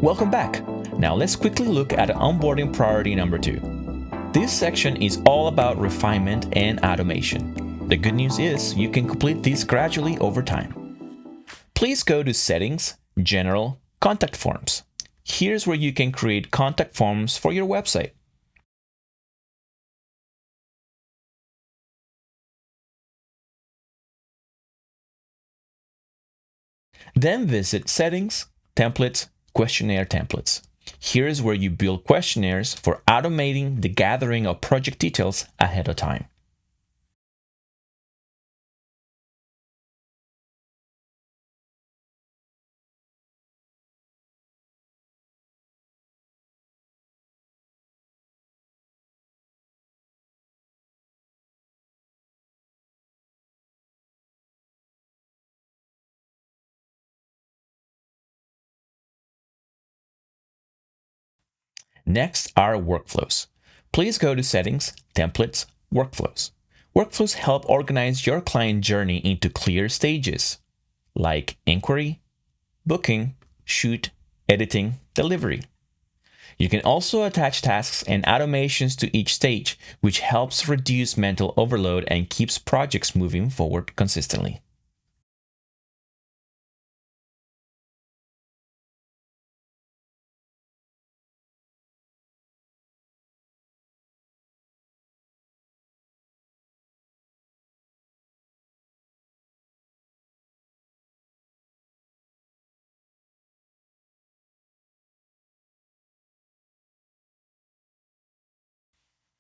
Welcome back. Now let's quickly look at onboarding priority number 2. This section is all about refinement and automation. The good news is you can complete this gradually over time. Please go to Settings, General, Contact Forms. Here's where you can create contact forms for your website. Then visit Settings, Templates, Questionnaire Templates. Here's where you build questionnaires for automating the gathering of project details ahead of time. Next are workflows. Please go to Settings, Templates, Workflows. Workflows help organize your client journey into clear stages, like inquiry, booking, shoot, editing, delivery. You can also attach tasks and automations to each stage, which helps reduce mental overload and keeps projects moving forward consistently.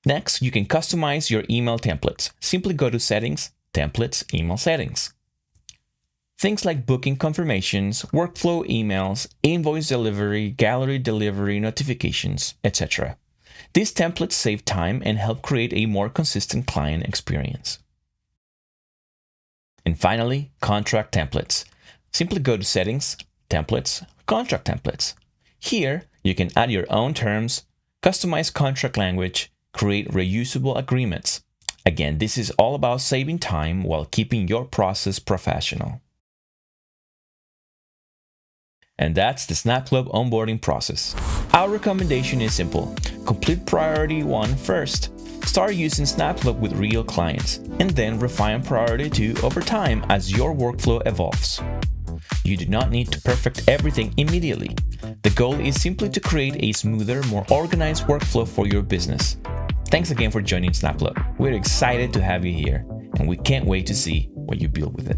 Next, you can customize your email templates. Simply go to Settings, Templates, Email Settings. Things like booking confirmations, workflow emails, invoice delivery, gallery delivery notifications, etc. These templates save time and help create a more consistent client experience. And finally, contract templates. Simply go to Settings, Templates, Contract Templates. Here, you can add your own terms, customize contract language, create reusable agreements. Again, this is all about saving time while keeping your process professional. And that's the SnapClub onboarding process. Our recommendation is simple. Complete priority 1 first. Start using SnapClub with real clients, and then refine priority 2 over time as your workflow evolves. You do not need to perfect everything immediately. The goal is simply to create a smoother, more organized workflow for your business. Thanks again for joining SnapClub. We're excited to have you here, and we can't wait to see what you build with it.